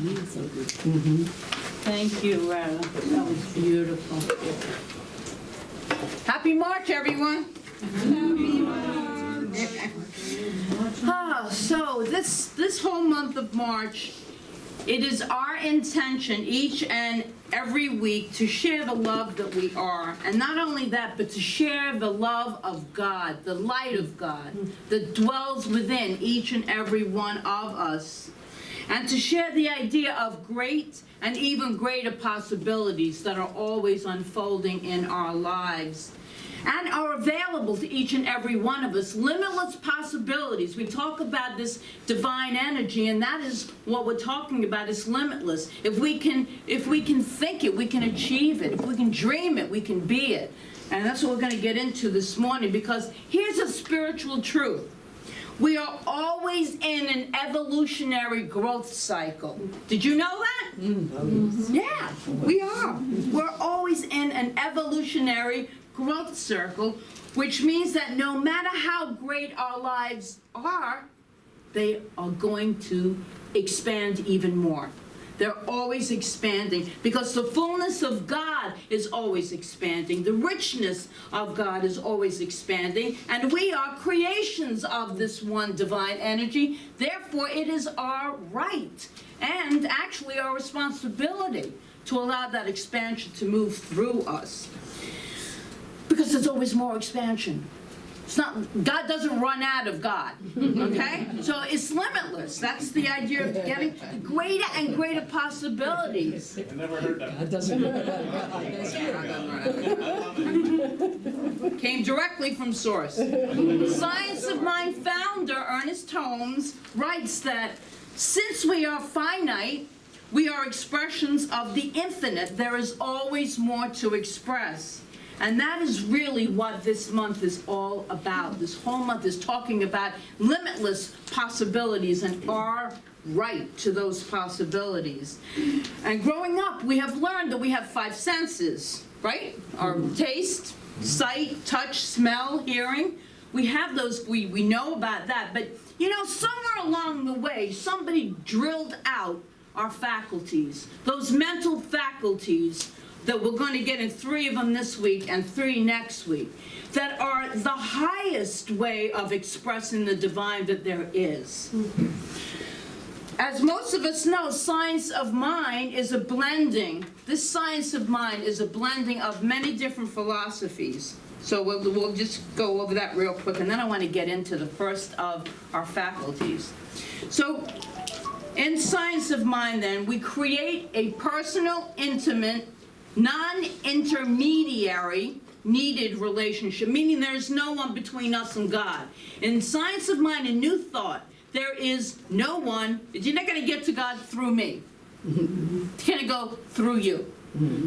So good. Thank you, Retta. That was beautiful. Happy March, everyone. So this whole month of March, it is our intention each and every week to share the love that we are. And not only that, but to share the love of God, the light of God that dwells within each and every one of us. And to share the idea of great and even greater possibilities that are always unfolding in our lives and are available to each and every one of us. Limitless possibilities. We talk about this divine energy, and that is what we're talking about. It's limitless. If we can think it, we can achieve it. If we can dream it, we can be it. And that's what we're going to get into this morning, because here's a spiritual truth. We are always in an evolutionary growth cycle. Did you know that? Yeah, we are. We're always in an evolutionary growth circle, which means that no matter how great our lives are, they are going to expand even more. They're always expanding because the fullness of God is always expanding. The richness of God is always expanding. And we are creations of this one divine energy. Therefore, it is our right and actually our responsibility to allow that expansion to move through us. Because there's always more expansion. It's not, God doesn't run out of God, okay? So it's limitless. That's the idea of getting greater and greater possibilities. I never heard that. God doesn't run out of God. Came directly from source. Science of Mind founder Ernest Holmes writes that since we are finite, we are expressions of the infinite. There is always more to express. And that is really what this month is all about. This whole month is talking about limitless possibilities and our right to those possibilities. And growing up, we have learned that we have 5 senses, right? Our taste, sight, touch, smell, hearing. We have those, we know about that. But, you know, somewhere along the way, somebody drilled out our faculties, those mental faculties that we're going to get in 3 of them this week and 3 next week, that are the highest way of expressing the divine that there is. As most of us know, science of mind is a blending. This science of mind is a blending of many different philosophies. So we'll just go over that real quick, and then I want to get into the first of our faculties. So in science of mind, then, we create a personal, intimate, non-intermediary needed relationship, meaning there's no one between us and God. In science of mind and new thought, there is no one. You're not going to get to God through me. It's going to go through you.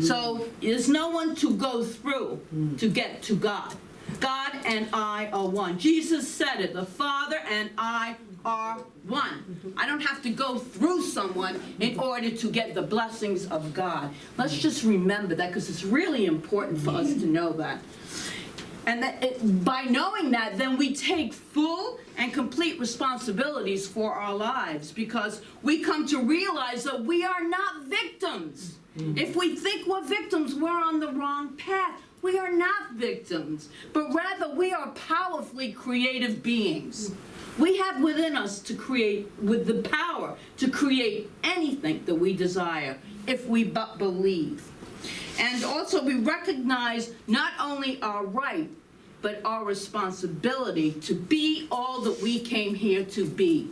So there's no one to go through to get to God. God and I are one. Jesus said it, the Father and I are one. I don't have to go through someone in order to get the blessings of God. Let's just remember that, because it's really important for us to know that. And that by knowing that, then we take full and complete responsibilities for our lives, because we come to realize that we are not victims. If we think we're victims, we're on the wrong path. We are not victims, but rather we are powerfully creative beings. We have within us to create, with the power to create anything that we desire, if we but believe. And also we recognize not only our right, but our responsibility to be all that we came here to be.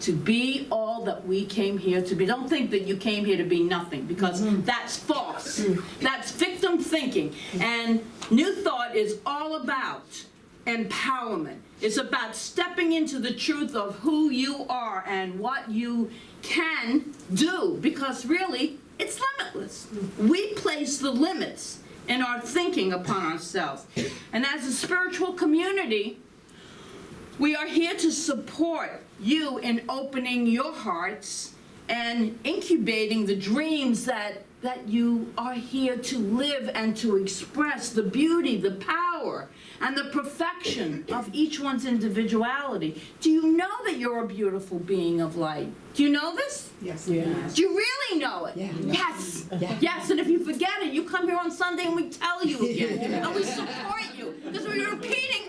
To be all that we came here to be. Don't think that you came here to be nothing, because that's false. That's victim thinking. And New Thought is all about empowerment. It's about stepping into the truth of who you are and what you can do, because really, it's limitless. We place the limits in our thinking upon ourselves. And as a spiritual community, we are here to support you in opening your hearts and incubating the dreams that you are here to live and to express, the beauty, the power power and the perfection of each one's individuality. Do you know that you're a beautiful being of light? Do you know this? Yes. Yeah. Do you really know it? Yeah. Yes. Yeah. Yes, and if you forget it, you come here on Sunday and we tell you again. And we support you. Because I'm repeating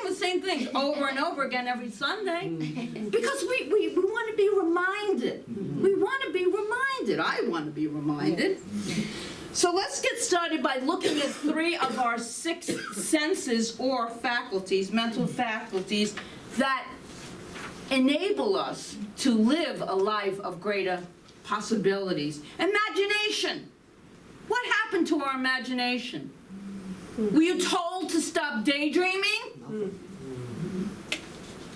the same things over and over again every Sunday. Because we want to be reminded. We want to be reminded. I want to be reminded. So let's get started by looking at 3 of our 6 senses or faculties, mental faculties, that enable us to live a life of greater possibilities. Imagination. What happened to our imagination? Were you told to stop daydreaming?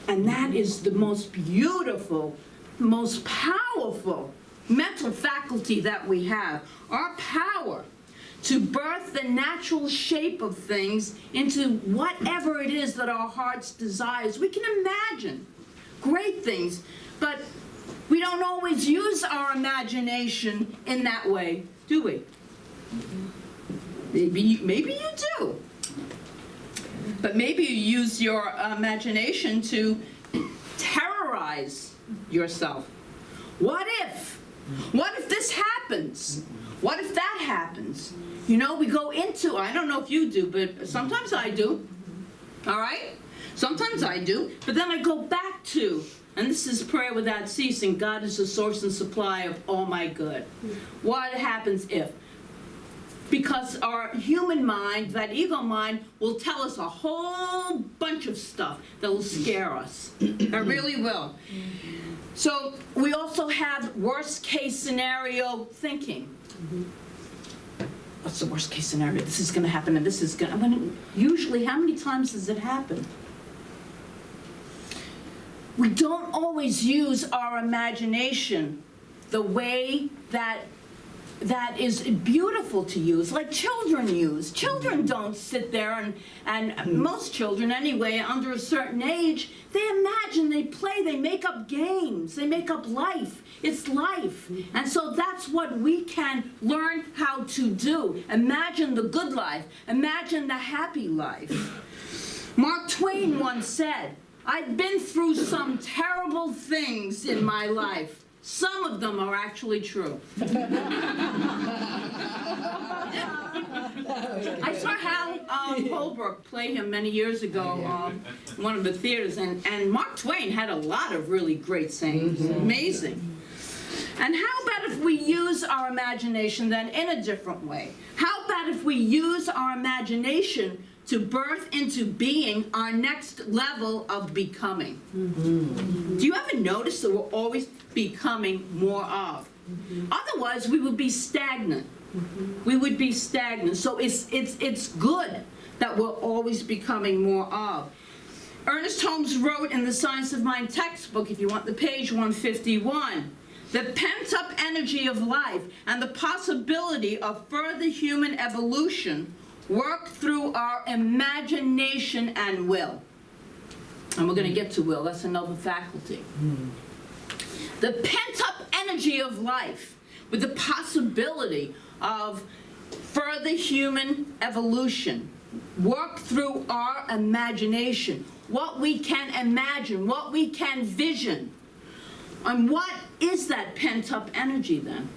And that is the most beautiful, most powerful mental faculty that we have. Our power to birth the natural shape of things into whatever it is that our hearts desires. We can imagine great things, but we don't always use our imagination in that way, do we? Maybe you do. But maybe you use your imagination to terrorize yourself. What if? What if this happens? What if that happens? You know, we go into, I don't know if you do, but sometimes I do. All right? Sometimes I do. But then I go back to, and this is prayer without ceasing, God is the source and supply of all my good. What happens if? Because our human mind, that ego mind, will tell us a whole bunch of stuff that will scare us. It really will. So we also have worst case scenario thinking. What's the worst case scenario? This is going to happen and this is going to... Usually, how many times does it happen? We don't always use our imagination the way that is beautiful to use, like children use. Children don't sit there and most children anyway, under a certain age, they imagine, they play, they make up games, they make up life. It's life. And so that's what we can learn how to do. Imagine the good life. Imagine the happy life. Mark Twain once said, I've been through some terrible things in my life. Some of them are actually true. I saw Hal Holbrook play him many years ago in one of the theaters, and Mark Twain had a lot of really great sayings. Amazing. And how about if we use our imagination then in a different way? How about if we use our imagination to birth into being our next level of becoming? Do you ever notice that we're always becoming more of? Otherwise, we would be stagnant. We would be stagnant. So it's good that we're always becoming more of. Ernest Holmes wrote in the Science of Mind textbook, if you want the page 151, the pent-up energy of life and the possibility of further human evolution work through our imagination and will. And we're going to get to will. That's another faculty. The pent-up energy of life with the possibility of further human evolution work through our imagination. What we can imagine, what we can vision. And what is that pent-up energy then?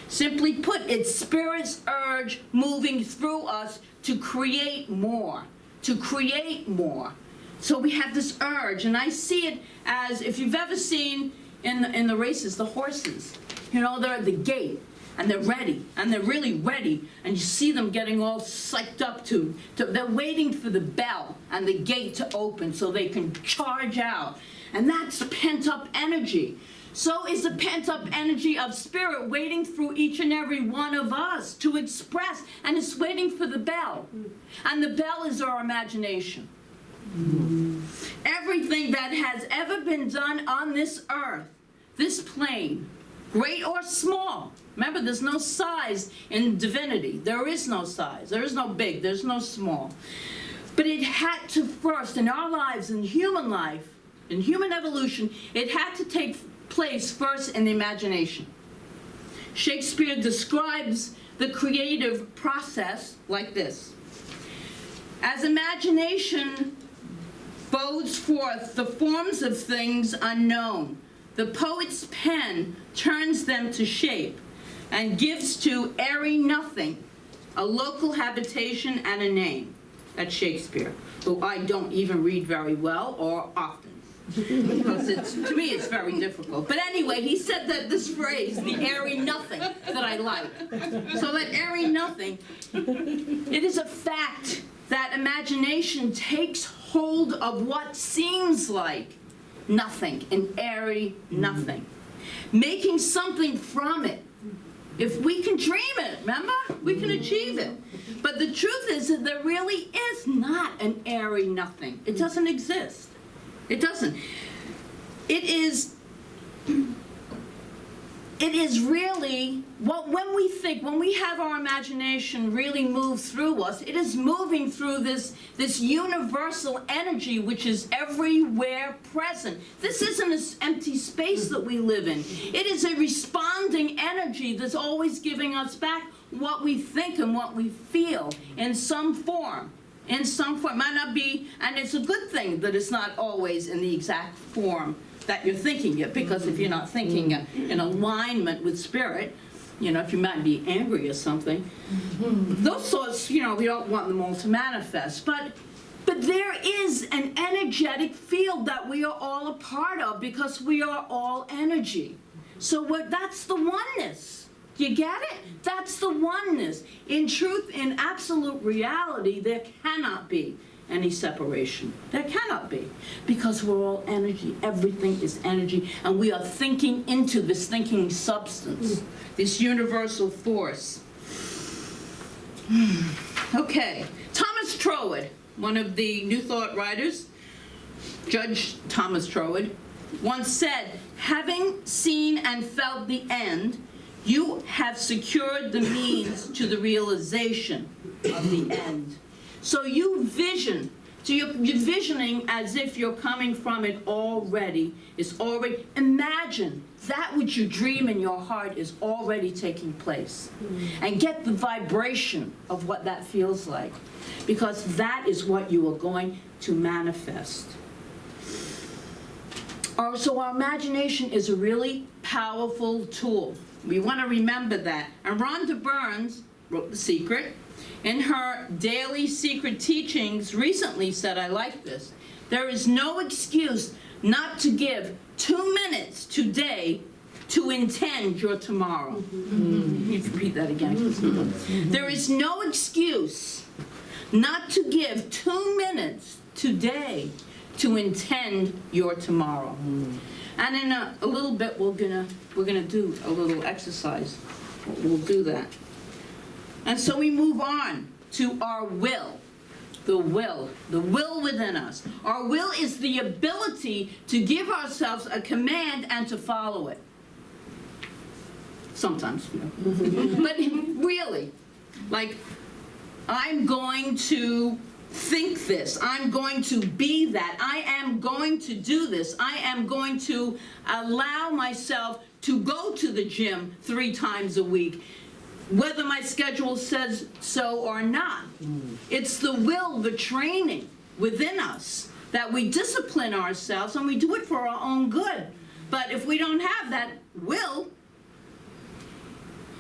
Simply put, it's Spirit's urge moving through us to create more, to create more. So we have this urge, and I see it as, if you've ever seen in the races, the horses, you know, they're at the gate, and they're ready, and they're really ready, and you see them getting all psyched up they're waiting for the bell and the gate to open so they can charge out. And that's pent-up energy. So is the pent-up energy of Spirit waiting through each and every one of us to express, and it's waiting for the bell. And the bell is our imagination. Everything that has ever been done on this earth, this plane, great or small. Remember, there's no size in divinity. There is no size. There is no big. There's no small. But it had to first, in our lives, in human life, in human evolution, it had to take place first in the imagination. Shakespeare describes the creative process like this. As imagination bodes forth the forms of things unknown, the poet's pen turns them to shape and gives to airy nothing a local habitation and a name. That's Shakespeare, who I don't even read very well or often, because to me it's very difficult. But anyway, he said that this phrase, the airy nothing, that I like. So that airy nothing, it is a fact that imagination takes hold of what seems like nothing, an airy nothing, making something from it. If we can dream it, remember? We can achieve it. But the truth is that there really is not an airy nothing. It doesn't exist. It doesn't. It is really, when we think, when we have our imagination really move through us, it is moving through this universal energy which is everywhere present. This isn't an empty space that we live in. It is a responding energy that's always giving us back what we think and what we feel in some form. In some form. It might not be, and it's a good thing that it's not always in the exact form that you're thinking it, because if you're not thinking in alignment with spirit, if you might be angry or something, those thoughts, we don't want them all to manifest. But there is an energetic field that we are all a part of, because we are all energy. So that's the oneness. You get it? That's the oneness. In truth, in absolute reality, there cannot be any separation. There cannot be, because we're all energy. Everything is energy, and we are thinking into this thinking substance, this universal force. Okay, Thomas Troward, one of the New Thought writers, Judge Thomas Troward, once said, "Having seen and felt the end, you have secured the means to the realization of the end." So you vision, so you're visioning as if you're coming from it already. It's already, imagine that which you dream in your heart is already taking place. And get the vibration of what that feels like, because that is what you are going to manifest. So our imagination is a really powerful tool. We want to remember that. And Rhonda Burns wrote The Secret. In her daily secret teachings recently said, I like this, there is no excuse not to give 2 minutes today to intend your tomorrow. You can repeat that again. There is no excuse not to give 2 minutes today to intend your tomorrow. And in a little bit, we're gonna do a little exercise. We'll do that. And so we move on to our will. The will within us. Our will is the ability to give ourselves a command and to follow it. Sometimes, but really, like, I'm going to think this, I'm going to be that, I am going to do this, I am going to allow myself to go to the gym 3 times a week, whether my schedule says so or not. It's the will, the training within us, that we discipline ourselves, and we do it for our own good. But if we don't have that will,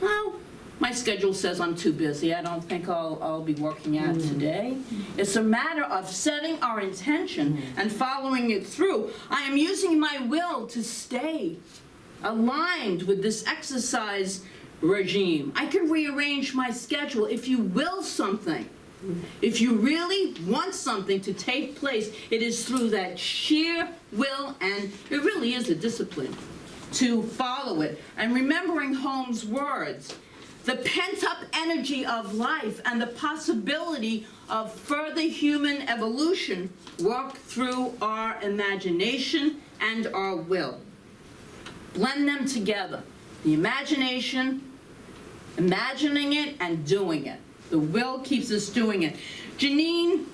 well, my schedule says I'm too busy. I don't think I'll be working out today. It's a matter of setting our intention and following it through. I am using my will to stay aligned with this exercise regime. I can rearrange my schedule. If you will something, if you really want something to take place, it is through that sheer will, and it really is a discipline to follow it. And remembering Holmes' words, the pent-up energy of life and the possibility of further human evolution work through our imagination and our will. Blend them together. The imagination, imagining it, and doing it. The will keeps us doing it. Janine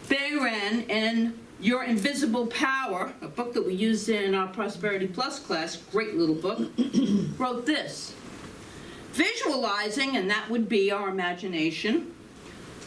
Behran, in Your Invisible Power, a book that we used in our Prosperity Plus class, great little book, wrote this. Visualizing, and that would be our imagination,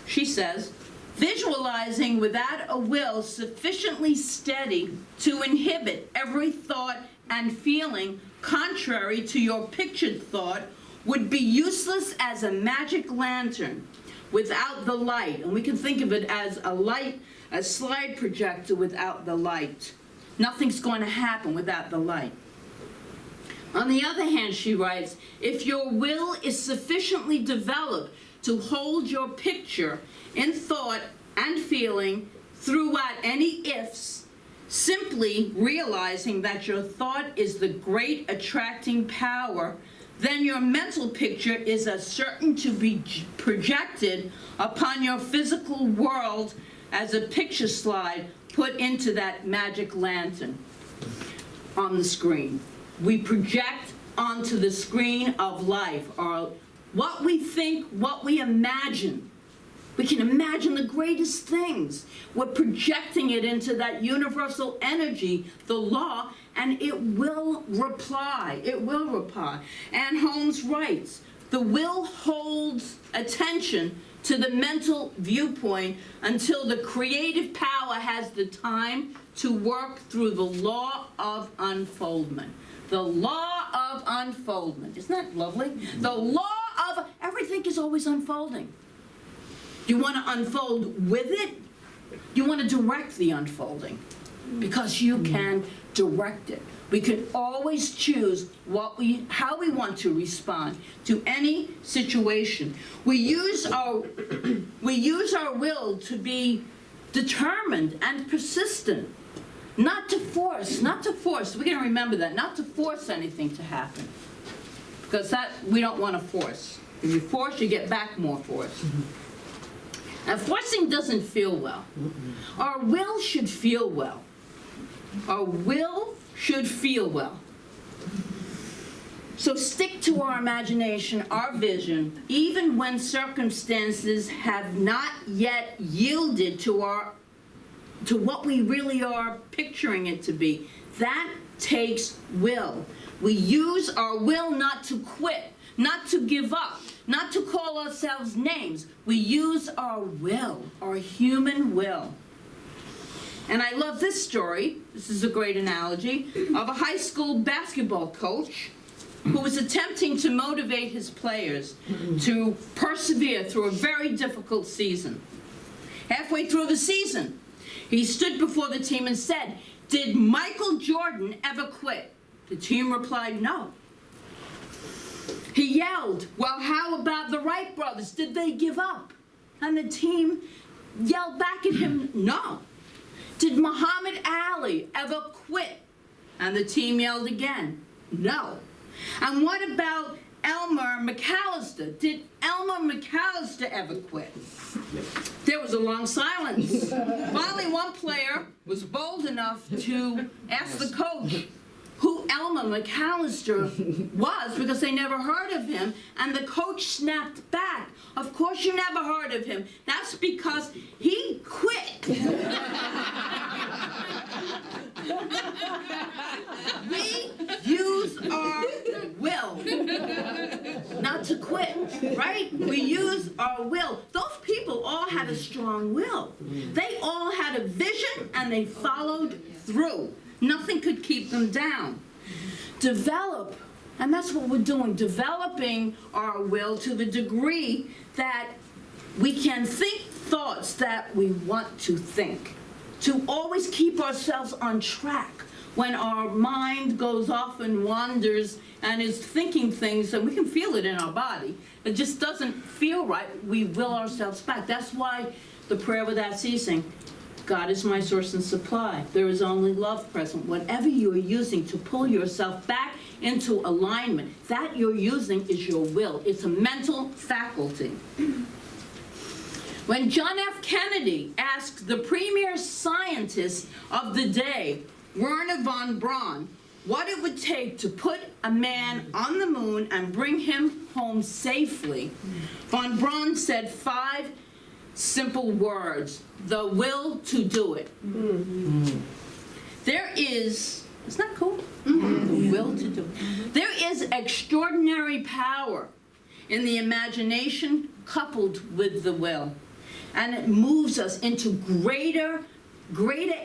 she says, Visualizing without a will sufficiently steady to inhibit every thought and feeling contrary to your pictured thought would be useless as a magic lantern without the light. And we can think of it as a slide projector without the light. Nothing's going to happen without the light. On the other hand, she writes, if your will is sufficiently developed to hold your picture in thought and feeling throughout any ifs, simply realizing that your thought is the great attracting power, then your mental picture is as certain to be projected upon your physical world as a picture slide put into that magic lantern on the screen. We project onto the screen of life, or what we think, what we imagine. We can imagine the greatest things. We're projecting it into that universal energy, the law, and it will reply. It will reply. And Holmes writes, the will holds attention to the mental viewpoint until the creative power has the time to work through the law of unfoldment. The law of unfoldment. Isn't that lovely? The law of everything is always unfolding. You want to unfold with it? You want to direct the unfolding because you can direct it. We can always choose how we want to respond to any situation. We use our will to be determined and persistent. Not to force. We're going to remember that. Not to force anything to happen. Because we don't want to force. If you force, you get back more force. And forcing doesn't feel well. Our will should feel well. Our will should feel well. So stick to our imagination, our vision, even when circumstances have not yet yielded to what we really are picturing it to be. That takes will. We use our will not to quit, not to give up, not to call ourselves names. We use our will, our human will. And I love this story, this is a great analogy, of a high school basketball coach who was attempting to motivate his players to persevere through a very difficult season. Halfway through the season, he stood before the team and said, "Did Michael Jordan ever quit?" The team replied, "No." He yelled, "Well, how about the Wright brothers? Did they give up?" And the team yelled back at him, "No." "Did Muhammad Ali ever quit?" And the team yelled again, "No." "And what about Elmer McAllister? Did Elmer McAllister ever quit?" There was a long silence. Finally, one player was bold enough to ask the coach who Elmer McAllister was, because they never heard of him, and the coach snapped back, "Of course you never heard of him. That's because he quit." We use our will not to quit, right? We use our will. Those people all had a strong will. They all had a vision and they followed through. Nothing could keep them down. Develop, and that's what we're doing, developing our will to the degree that we can think thoughts that we want to think. To always keep ourselves on track when our mind goes off and wanders and is thinking things, and we can feel it in our body. It just doesn't feel right. We will ourselves back. That's why the prayer without ceasing, God is my source and supply. There is only love present. Whatever you are using to pull yourself back into alignment, that you're using is your will. It's a mental faculty. When John F. Kennedy asked the premier scientist of the day, Wernher von Braun, what it would take to put a man on the moon and bring him home safely, von Braun said 5 simple words: the will to do it. There is, isn't that cool? The will to do it. There is extraordinary power in the imagination coupled with the will. And it moves us into greater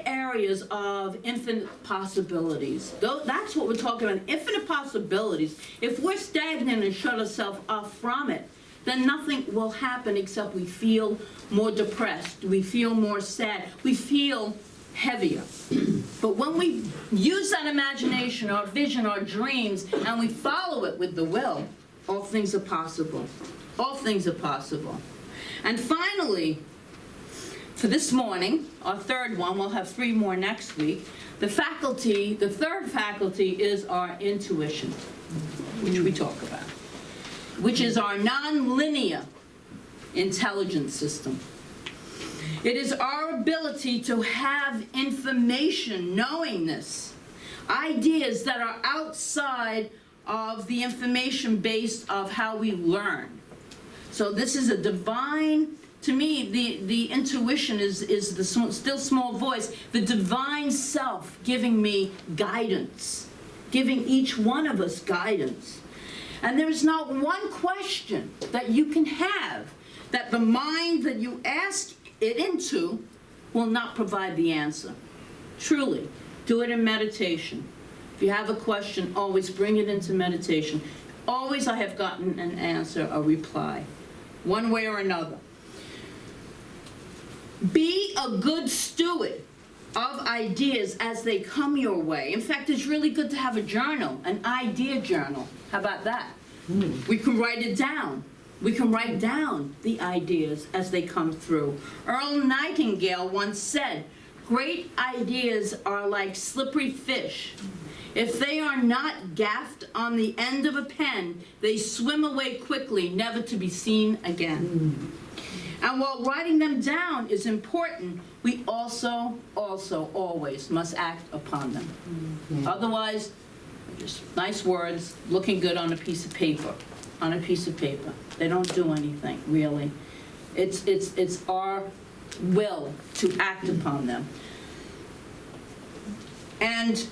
areas of infinite possibilities. That's what we're talking about, infinite possibilities. If we're stagnant and shut ourselves off from it, then nothing will happen except we feel more depressed, we feel more sad, we feel heavier. But when we use that imagination, our vision, our dreams, and we follow it with the will, all things are possible. All things are possible. And finally, for this morning, our third one, we'll have 3 more next week, the third faculty is our intuition, which we talk about, which is our non-linear intelligence system. It is our ability to have information, knowingness, ideas that are outside of the information base of how we learn. So this is a divine, to me, the intuition is the still small voice, the divine self giving me guidance, giving each one of us guidance. And there is not one question that you can have that the mind that you ask it into will not provide the answer. Truly, do it in meditation. If you have a question, always bring it into meditation. Always I have gotten an answer, a reply, one way or another. Be a good steward of ideas as they come your way. In fact, it's really good to have a journal, an idea journal. How about that? We can write it down. We can write down the ideas as they come through. Earl Nightingale once said, "Great ideas are like slippery fish. If they are not gaffed on the end of a pen, they swim away quickly, never to be seen again." And while writing them down is important, we also always must act upon them. Otherwise, just nice words, looking good on a piece of paper. On a piece of paper. They don't do anything, really. It's our will to act upon them. And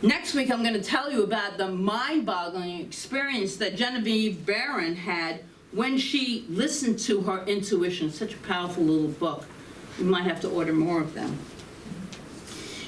next week I'm going to tell you about the mind-boggling experience that Genevieve Barron had when she listened to her intuition. Such a powerful little book. You might have to order more of them.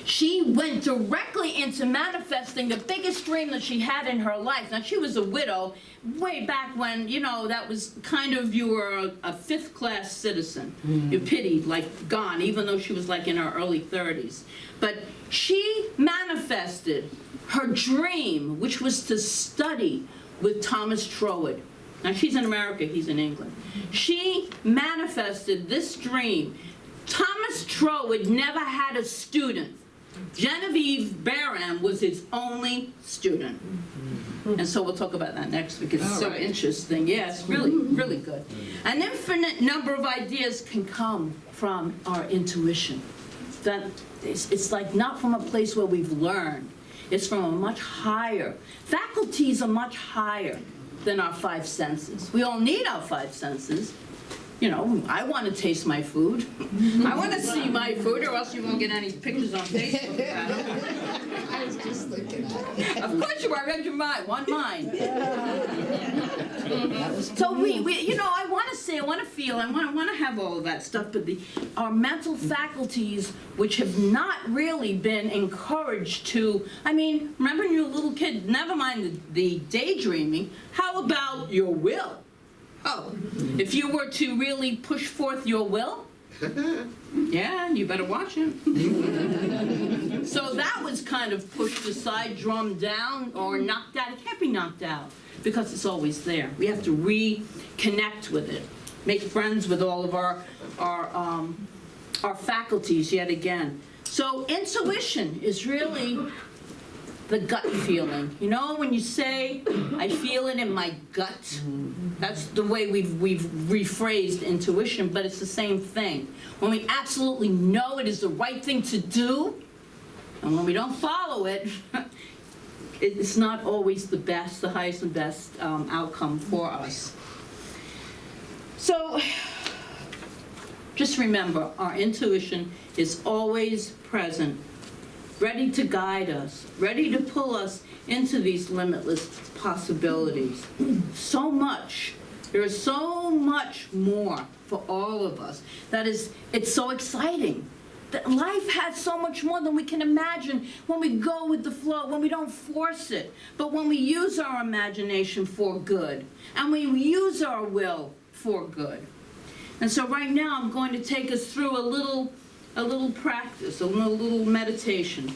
She went directly into manifesting the biggest dream that she had in her life. Now, she was a widow way back when, you know, that was kind of, you were a fifth-class citizen. You're pitied, like gone, even though she was like in her early 30s. But she manifested her dream, which was to study with Thomas Troward. Now, she's in America, he's in England. She manifested this dream. Thomas Troward never had a student. Genevieve Barron was his only student. And so we'll talk about that next week. It's so interesting. Yeah, it's really, really good. An infinite number of ideas can come from our intuition. That it's like not from a place where we've learned. It's from a much higher. Faculties are much higher than our 5 senses. We all need our 5 senses. You know, I want to taste my food. I want to see my food, or else you won't get any pictures on Facebook. I was just looking at it. Of course you are. I read your mind. One mind. So we, you know, I want to say, I want to feel, I want to have all of that stuff, but our mental faculties, which have not really been encouraged to, I mean, remember when you were a little kid, never mind the daydreaming, how about your will? Oh, if you were to really push forth your will, yeah, you better watch it. So that was kind of pushed aside, drummed down, or knocked out. It can't be knocked out because it's always there. We have to reconnect with it, make friends with all of our faculties yet again. So intuition is really the gut feeling. You know, when you say, I feel it in my gut, that's the way we've rephrased intuition, but it's the same thing. When we absolutely know it is the right thing to do, and when we don't follow it, it's not always the best, the highest and best outcome for us. So, just remember, our intuition is always present, ready to guide us, ready to pull us into these limitless possibilities. So much There is so much more for all of us. It's so exciting. That life has so much more than we can imagine when we go with the flow, when we don't force it, but when we use our imagination for good, and we use our will for good. And so right now I'm going to take us through a little practice, a little meditation.